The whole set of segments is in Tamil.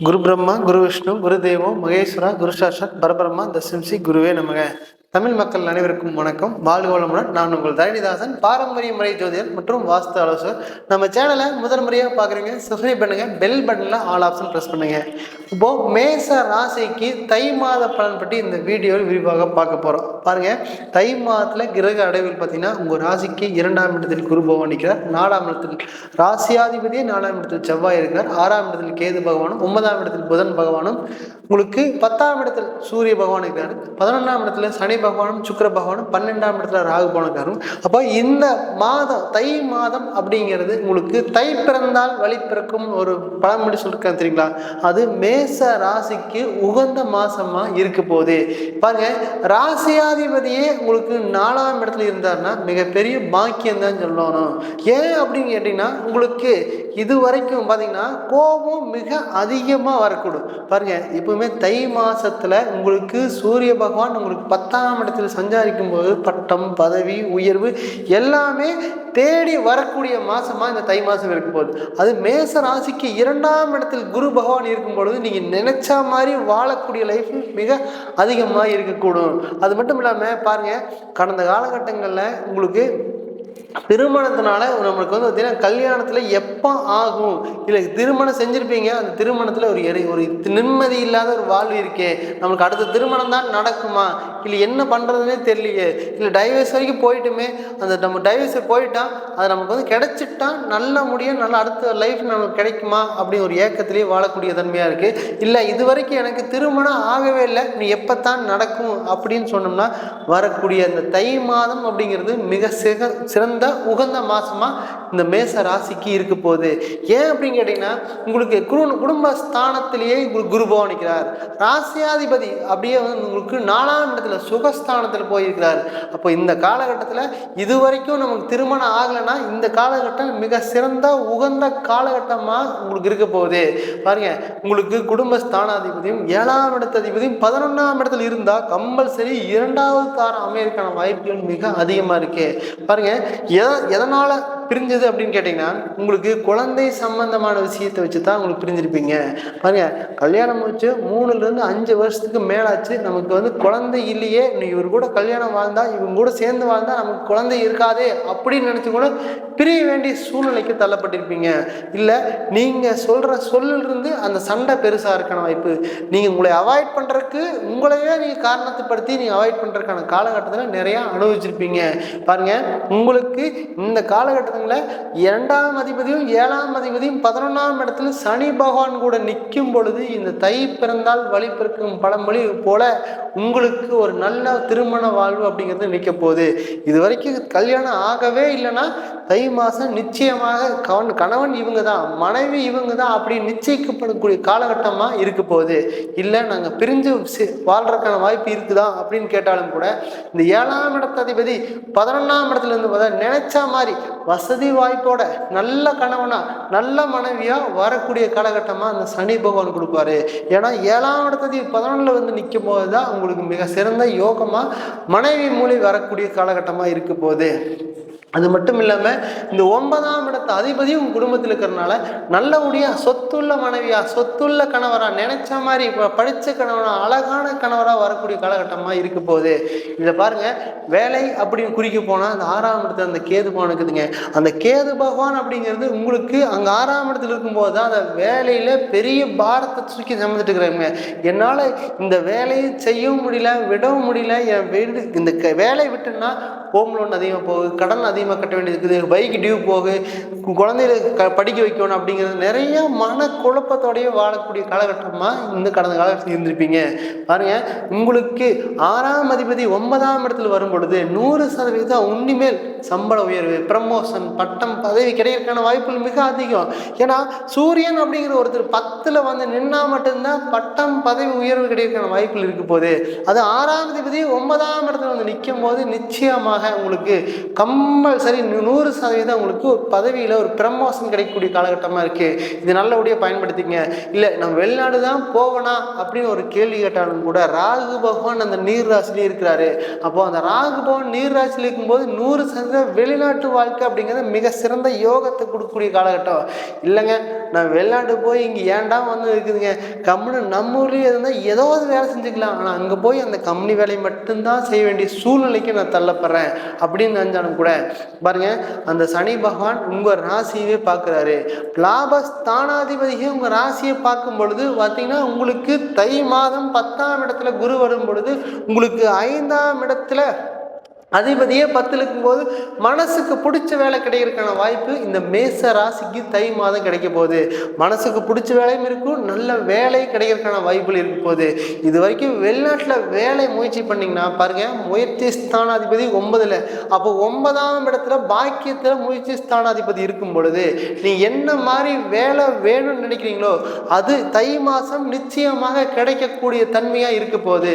குரு பிரம்மா குரு விஷ்ணு குரு தேவம் மகேஸ்வரா குரு சாட்சாத் பரபிரம்மா தசம்சி குருவே நமக. தமிழ் மக்கள் அனைவருக்கும் வணக்கம். வாழ்க வளமுடன். நான் உங்கள் தரணிதாசன், பாரம்பரிய முறை ஜோதிடர் மற்றும் வாஸ்து ஆலோசகர். நம்ம சேனலை முதல் முறையாக பார்க்குறீங்க, சப்ஸ்கிரைப் பண்ணுங்க, பெல் பட்டனில் ஆல் ஆப்ஷன் ப்ரெஸ் பண்ணுங்க. இப்போ மேச ராசிக்கு தை மாத பலன் பற்றி இந்த வீடியோவில் விரிவாக பார்க்க போகிறோம். பாருங்க, தை மாதத்தில் கிரக அடைவில் பார்த்தீங்கன்னா உங்கள் ராசிக்கு 2ஆம் இடத்தில் குரு பகவான் நிற்கிறார், 4ஆம் இடத்தில் ராசியாதிபதியே 4ஆம் இடத்தில் செவ்வாய் இருக்கிறார், 6ஆம் இடத்தில் கேது பகவானும், 9ஆம் இடத்தில் புதன் பகவானும், உங்களுக்கு 10ஆம் இடத்தில் சூரிய பகவான் இருக்கிறார், 11ஆம் இடத்துல சனி பகவானும் சுக்கிர பகவானும், 12ஆம் இடத்துல ராகு பகவானும். அப்போ இந்த மாதம் தை மாதம் அப்படிங்கிறது உங்களுக்கு தை பிறந்தால் வழி பிறக்கும் ஒரு பழமொழி சொல்லிருக்கேன் தெரியுங்களா? அது மேச ராசிக்கு உகந்த மாசமா இருக்க போகுது. பாருங்க, ராசியாதிபதியே உங்களுக்கு 4ஆம் இடத்துல இருந்தாருன்னா மிகப்பெரிய பாக்கியம் தான் சொல்லணும். ஏன் அப்படின்னு கேட்டீங்கன்னா, உங்களுக்கு இது வரைக்கும் பார்த்தீங்கன்னா கோபம் மிக அதிகமாக வரக்கூடும். பாருங்க, எப்பவுமே தை மாசத்துல உங்களுக்கு சூரிய பகவான் உங்களுக்கு 10ஆம் இடத்துல சஞ்சாரிக்கும் போது பட்டம், பதவி, உயர்வு எல்லாமே தேடி வரக்கூடிய மாசமா இந்த தை மாசம் இருக்கும் போது, அது மேச ராசிக்கு 2ஆம் இடத்தில் குரு பகவான் இருக்கும் பொழுது நீங்க நினைச்ச மாதிரி வாழக்கூடிய லைஃப் மிக அதிகமாக இருக்கக்கூடும். அது மட்டும் இல்லாம பாருங்க, கடந்த காலகட்டங்களில் உங்களுக்கு திருமணத்தினால நம்மளுக்கு வந்து பார்த்தீங்கன்னா கல்யாணத்தில் எப்போ ஆகும், இல்லை திருமணம் செஞ்சுருப்பீங்க, அந்த திருமணத்தில் ஒரு நிம்மதி இல்லாத ஒரு வாழ்வு இருக்கே, நம்மளுக்கு அடுத்த திருமணம் தான் நடக்குமா, இல்லை என்ன பண்ணுறதுனே தெரியலையே, இல்லை டைவர்ஸ் வரைக்கும் போயிட்டுமே, அந்த நம்ம டைவர்ஸை போயிட்டா அது நமக்கு வந்து கிடைச்சிட்டா நல்ல முடியும், நல்ல அடுத்த லைஃப் நமக்கு கிடைக்குமா அப்படி ஒரு ஏக்கத்திலேயே வாழக்கூடிய தன்மையாக இருக்குது. இல்லை இது வரைக்கும் எனக்கு திருமணம் ஆகவே இல்லை, நீ எப்போத்தான் நடக்கும் அப்படின்னு சொன்னோம்னா வரக்கூடிய அந்த தை மாதம் அப்படிங்கிறது மிக சிறந்த உகந்த மாசமா இந்த மேச ராசிக்கு இருக்க போகுது. ஏன் அப்படின்னு கேட்டீங்கன்னா, உங்களுக்கு குடும்ப ஸ்தானத்திலேயே குரு பகவான் நிற்கிறார், ராசியாதிபதி அப்படியே வந்து உங்களுக்கு 4ஆம் இடத்துல சுகஸ்தானத்தில் போயிருக்கிறார். அப்போ இந்த காலகட்டத்தில் இது வரைக்கும் நமக்கு திருமணம் ஆகலைன்னா இந்த காலகட்டம் மிக சிறந்த உகந்த காலகட்டமாக உங்களுக்கு இருக்க போகுது. பாருங்க, உங்களுக்கு குடும்ப ஸ்தானாதிபதியும் 7ஆம் இடத்த அதிபதியும் 11ஆம் இடத்துல இருந்தால் கம்பல்சரி 2வது தாரம் அமையறதுக்கான வாய்ப்புகள் மிக அதிகமாக இருக்கு. பாருங்க, எதனால பிரிஞ்சது அப்படின்னு கேட்டீங்கன்னா, உங்களுக்கு குழந்தை சம்பந்தமான விஷயத்தை வச்சு தான் உங்களுக்கு பிரிஞ்சிருப்பீங்க. பாருங்க, கல்யாணம் முடிச்சு 3-5 வருஷத்துக்கு மேலாச்சு, நமக்கு வந்து குழந்தை இல்லையே, நீ இவர் கூட கல்யாணம் வாழ்ந்தா, இவங்க கூட சேர்ந்து வாழ்ந்தா நமக்கு குழந்தை இருக்காதே அப்படின்னு நினைச்சு கூட பிரிய வேண்டிய சூழ்நிலைக்கு தள்ளப்பட்டிருப்பீங்க. இல்லை நீங்க சொல்ற சொல்லிலிருந்து அந்த சண்டை பெருசா இருக்கான வாய்ப்பு, நீங்க உங்களை அவாய்ட் பண்றதுக்கு உங்களையே நீங்க காரணத்தைப்படுத்தி நீங்க அவாய்ட் பண்றதுக்கான காலகட்டத்தில் நிறைய அனுபவிச்சிருப்பீங்க. பாருங்க, உங்களுக்கு இந்த காலகட்டத்தில் 2ஆம் அதிபதியும் 7ஆம் அதிபதியும் 11ஆம் இடத்துல சனி பகவான் கூட நிற்கும் பொழுது இந்த தை பிறந்தால் வழி பிறக்கும் பழமொழி போல உங்களுக்கு ஒரு நல்ல திருமண வாழ்வு அப்படிங்கிறது நிற்க போகுது. இது வரைக்கும் கல்யாணம் ஆகவே இல்லைன்னா தை மாதம் நிச்சயமாக கணவன் இவங்க தான், மனைவி இவங்க தான் அப்படி நிச்சயிக்கப்படக்கூடிய காலகட்டமாக இருக்க போகுது. இல்லை நாங்கள் பிரிஞ்சு வாழ்றதுக்கான வாய்ப்பு இருக்குதா அப்படின்னு கேட்டாலும் கூட இந்த 7ஆம் இடத்த அதிபதி 11ஆம் இடத்துல இருந்து நினைச்ச மாதிரி வசதி வாய்ப்போட நல்ல கணவனா நல்ல மனைவியா வரக்கூடிய காலகட்டமாக அந்த சனி பகவான் கொடுப்பாரு. ஏன்னா 7ஆம் இடத்த 11ல் வந்து நிற்கும் போது தான் உங்களுக்கு மிக சிறந்த யோகமாக மனைவி மூலி வரக்கூடிய காலகட்டமாக இருக்க போகுது. அது மட்டும் இல்லாமல் இந்த 9ஆம் இடத்த அதிபதியும் உங்கள் குடும்பத்தில் இருக்கிறதுனால நல்லபடியா சொத்துள்ள மனைவியா சொத்துள்ள கணவரா நினைச்ச மாதிரி இப்போ படித்த கணவனா அழகான கணவராக வரக்கூடிய காலகட்டமாக இருக்க போகுது. இதை பாருங்க, வேலை அப்படின்னு குறிக்க போனால் அந்த 6ஆம் இடத்துல அந்த கேது பகவான் இருக்குதுங்க. அந்த கேது பகவான் அப்படிங்கிறது உங்களுக்கு அங்கே 6ஆம் இடத்துல இருக்கும்போது தான் அந்த வேலையில் பெரிய பாரத்தை தூக்கி சமந்துட்டு இருக்கிறாங்க. என்னால் இந்த வேலையை செய்யவும் முடியல, விடவும் முடியல, என் வீடு இந்த வேலையை விட்டுன்னா ஹோம் லோன் அதிகமாக போகுது, கடன் அதிகமாக கட்ட வேண்டியது இருக்குது, பைக் டியூ போகு, குழந்தைகளை படிக்க வைக்கணும் அப்படிங்கிறது நிறைய மன குழப்பத்தோடையே வாழக்கூடிய காலகட்டமாக இந்த கடந்த காலகட்டத்தில் இருந்திருப்பீங்க. பாருங்க, உங்களுக்கு 6ஆம் அதிபதி 9ஆம் இடத்துல வரும் பொழுது 100% உன்னிமேல் சம்பள உயர்வு, ப்ரமோஷன், பட்டம், பதவி கிடைக்கிறதுக்கான வாய்ப்புகள் மிக அதிகம். ஏன்னா சூரியன் அப்படிங்கிற ஒருத்தர் 10ல் வந்து நின்னா மட்டும்தான் பட்டம், பதவி உயர்வு கிடைக்கிறதுக்கான வாய்ப்புகள் இருக்க போகுது. அது 6ஆம் அதிபதி 9ஆம் இடத்துல வந்து நிற்கும் போது நிச்சயமாக உங்களுக்கு கம்பல்சரி 100% உங்களுக்கு ஒரு பதவியில் ஒரு ப்ரமோஷன் கிடைக்கக்கூடிய காலகட்டமாக இருக்குது. இது நல்லபடியாக பயன்படுத்திங்க. இல்லை நம்ம வெளிநாடு தான் போவனா அப்படின்னு ஒரு கேள்வி கேட்டாலும் கூட ராகு பகவான் அந்த நீர் ராசிலே இருக்கிறாரு. அப்போ அந்த ராகு பகவான் நீர் ராசியில் இருக்கும்போது 100% வெளிநாட்டு வாழ்க்கை அப்படிங்கிறது மிக சிறந்த யோகத்தை கொடுக்கக்கூடிய காலகட்டம். இல்லைங்க நான் வெளிநாட்டு போய் இங்கே ஏன்டா வந்து இருக்குதுங்க, கம்பெனி நம்ம ஊர்லேயே இருந்தால் ஏதாவது வேலை செஞ்சுக்கலாம், ஆனால் அங்கே போய் அந்த கம்பெனி வேலையை மட்டும்தான் செய்ய வேண்டிய சூழ்நிலைக்கு நான் தள்ளப்படுறேன் அப்படின்னு நினைச்சாலும் கூட பாருங்க, அந்த சனி பகவான் உங்கள் ராசியவே பார்க்குறாரு. லாபஸ்தானாதிபதியே உங்கள் ராசியை பார்க்கும் பொழுது பார்த்தீங்கன்னா உங்களுக்கு தை மாதம் 10ஆம் இடத்துல குரு வரும் பொழுது உங்களுக்கு 5ஆம் இடத்துல அதிபதியே 10 இருக்கும்போது மனசுக்கு பிடிச்ச வேலை கிடைக்கிறதுக்கான வாய்ப்பு இந்த மேச ராசிக்கு தை மாதம் கிடைக்க போகுது. மனசுக்கு பிடிச்ச வேலையும் இருக்கும், நல்ல வேலை கிடைக்கிறதுக்கான வாய்ப்புகள் இருக்க போகுது. இது வரைக்கும் வெளிநாட்டில் வேலை முயற்சி பண்ணிங்கன்னா பாருங்க, முயற்சி ஸ்தானாதிபதி 9ல், அப்போ 9ஆம் இடத்துல பாக்கியத்தில் முயற்சி ஸ்தானாதிபதி இருக்கும் பொழுது நீங்கள் என்ன மாதிரி வேலை வேணும்னு நினைக்கிறீங்களோ அது தை மாதம் நிச்சயமாக கிடைக்கக்கூடிய தன்மையாக இருக்க போகுது.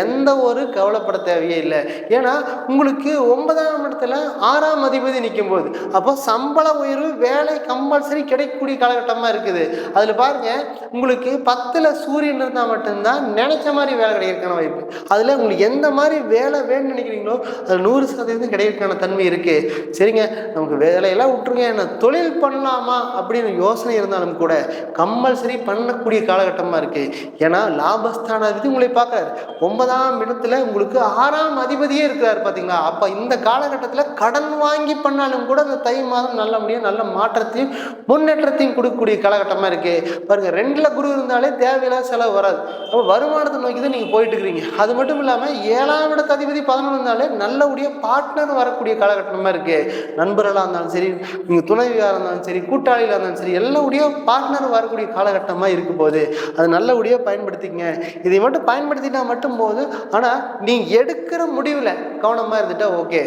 எந்த ஒரு கவலைப்பட தேவையே இல்லை. ஏன்னா உங்களுக்கு 9ஆம் இடத்துல 6ஆம் அதிபதி நிற்கும் போது அப்போ சம்பள உயர்வு வேலை கம்பல்சரி கிடைக்கக்கூடிய காலகட்டமாக இருக்குது. அதில் பாருங்க, உங்களுக்கு 10ல் சூரியன் இருந்தால் மட்டும்தான் நினைச்ச மாதிரி வேலை கிடைக்கிறதுக்கான வாய்ப்பு. அதில் உங்களுக்கு எந்த மாதிரி வேலை வேணும்னு நினைக்கிறீங்களோ அது 100% கிடைக்கிறதுக்கான தன்மை இருக்குது. சரிங்க, நமக்கு வேலையெல்லாம் விட்டுருங்க, நான் தொழில் பண்ணலாமா அப்படின்னு யோசனை இருந்தாலும் கூட கம்பல்சரி பண்ணக்கூடிய காலகட்டமாக இருக்குது. ஏன்னா லாபஸ்தானாதிபதி உங்களை பார்க்குறாரு. 9ஆம் இடத்துல உங்களுக்கு 6ஆம் அதிபதியே இருக்கிறார் பார்த்தீங்களா. அப்போ இந்த காலகட்டத்தில் கடன் வாங்கி பண்ணாலும் கூட அந்த தை மாதம் நல்ல மாற்றத்தையும் முன்னேற்றத்தையும் கொடுக்கக்கூடிய காலகட்டமாக இருக்குது. பாருங்கள், 2ல் குரு இருந்தாலே தேவையில்லாத செலவு வராது. அப்போ வருமானத்தை நோக்கி தான் நீங்கள் போயிட்டு இருக்கிறீங்க. அது மட்டும் இல்லாமல் 7ஆம் இடத்து அதிபதி 11 இருந்தாலே நல்லபடிய பார்ட்னர் வரக்கூடிய காலகட்டமாக இருக்குது. நண்பர்களாக இருந்தாலும் சரி, நீங்கள் துணைவியாக இருந்தாலும் சரி, கூட்டாளியாக இருந்தாலும் சரி, எல்லாவுடைய பார்ட்னர் வரக்கூடிய காலகட்டமாக இருக்க போகுது. அது நல்லபடியாக பயன்படுத்திக்கங்க. இதை மட்டும் பயன்படுத்தினா மட்டும் போது, ஆனால் நீங்கள் எடுக்கிற முடிவில் கவனமாக இருந்துட்டா ஓகே.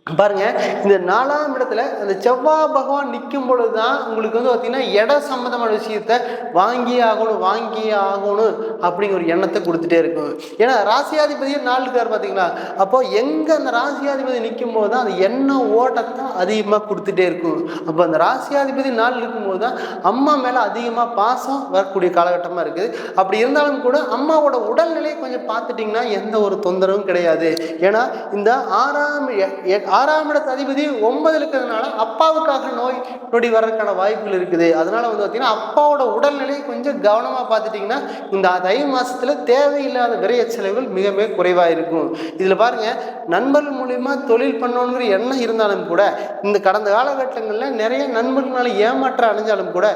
பாருங்க, இந்த 4ஆம் இடத்துல அந்த செவ்வாய் பகவான் நிற்கும் பொழுது தான் உங்களுக்கு வந்து பார்த்தீங்கன்னா இட சம்பந்தமான விஷயத்த வாங்கியே ஆகணும் அப்படிங்கிற ஒரு எண்ணத்தை கொடுத்துட்டே இருக்கும். ஏன்னா ராசியாதிபதியே 4 இருக்கார் பார்த்தீங்களா. அப்போ எங்கே அந்த ராசியாதிபதி நிற்கும் போது தான் அந்த எண்ணம் ஓட்டத்தை அதிகமாக கொடுத்துட்டே இருக்கும். அப்போ அந்த ராசியாதிபதி 4 இருக்கும்போது தான் அம்மா மேலே அதிகமாக பாசம் வரக்கூடிய காலகட்டமாக இருக்குது. அப்படி இருந்தாலும் கூட அம்மாவோட உடல்நிலையை கொஞ்சம் பார்த்துட்டிங்கன்னா எந்த ஒரு தொந்தரவும் கிடையாது. ஏன்னா இந்த 6ஆம் இடத்து அதிபதி 9ல் இருக்கிறதுனால அப்பாவுக்காக நோய் நொடி வர்றதுக்கான வாய்ப்புகள் இருக்குது. அதனால வந்து பார்த்தீங்கன்னா அப்பாவோட உடல்நிலையை கொஞ்சம் கவனமாக பார்த்துட்டிங்கன்னா இந்த தை மாதத்தில் தேவையில்லாத விரைய செலவுகள் மிக மிக குறைவாக இருக்கும். இதில் பாருங்க, நண்பர்கள் மூலிமா தொழில் பண்ணணுங்கிற எண்ணம் இருந்தாலும் கூட இந்த கடந்த காலகட்டங்களில் நிறைய நண்பர்களால் ஏமாற்ற அடைஞ்சாலும் கூட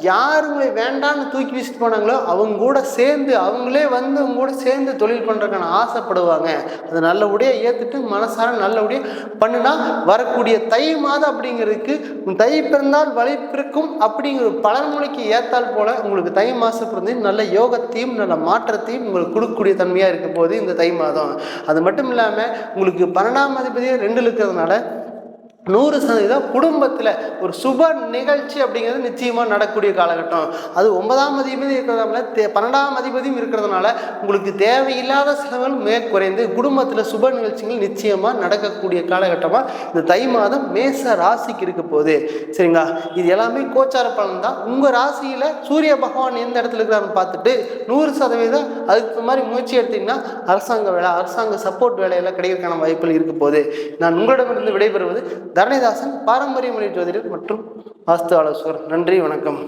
யார் உங்களை வேண்டான்னு தூக்கி வீசிட்டு போனாங்களோ அவங்க கூட சேர்ந்து அவங்களே வந்து அவங்க கூட சேர்ந்து தொழில் பண்ணுறதுக்கான ஆசைப்படுவாங்க. அதை நல்லபடியாக ஏற்றுட்டு மனசார நல்லபடியாக பண்ணுனா வரக்கூடிய தை மாதம் அப்படிங்கிறதுக்கு தை பிறந்தால் வழி பிறக்கும் அப்படிங்கிற பழமொழிக்கு ஏத்தால் போல உங்களுக்கு தை மாதம் பிறந்து நல்ல யோகத்தையும் நல்ல மாற்றத்தையும் உங்களுக்கு கொடுக்கக்கூடிய தன்மையாக இருக்க போது இந்த தை மாதம். அது மட்டும் இல்லாமல் உங்களுக்கு 12ஆம் அதிபதியே 2ல் இருக்கிறதுனால 100% குடும்பத்தில் ஒரு சுப நிகழ்ச்சி அப்படிங்கிறது நிச்சயமாக நடக்கக்கூடிய காலகட்டம். அது 9ஆம் அதிபதி இருக்கிறதுனால 12ஆம் அதிபதியும் இருக்கிறதுனால உங்களுக்கு தேவையில்லாத செலவுகள் மிக குறைந்து குடும்பத்தில் சுப நிகழ்ச்சிகள் நிச்சயமாக நடக்கக்கூடிய காலகட்டமாக இந்த தை மாதம் மேச ராசிக்கு இருக்க போகுது. சரிங்களா, இது எல்லாமே கோச்சார பலன் தான். உங்கள் ராசியில் சூரிய பகவான் எந்த இடத்துல இருக்கிறான்னு பார்த்துட்டு 100% அதுக்கு மாதிரி முயற்சி எடுத்தீங்கன்னா அரசாங்க வேலை, அரசாங்க சப்போர்ட் வேலையெல்லாம் கிடைக்கிறதுக்கான வாய்ப்புகள் இருக்க போகுது. நான் உங்களிடமிருந்து விடைபெறுவது தரணிதாசன், பாரம்பரிய முறை ஜோதிடர் மற்றும் வாஸ்து ஆலோசகர். நன்றி, வணக்கம்.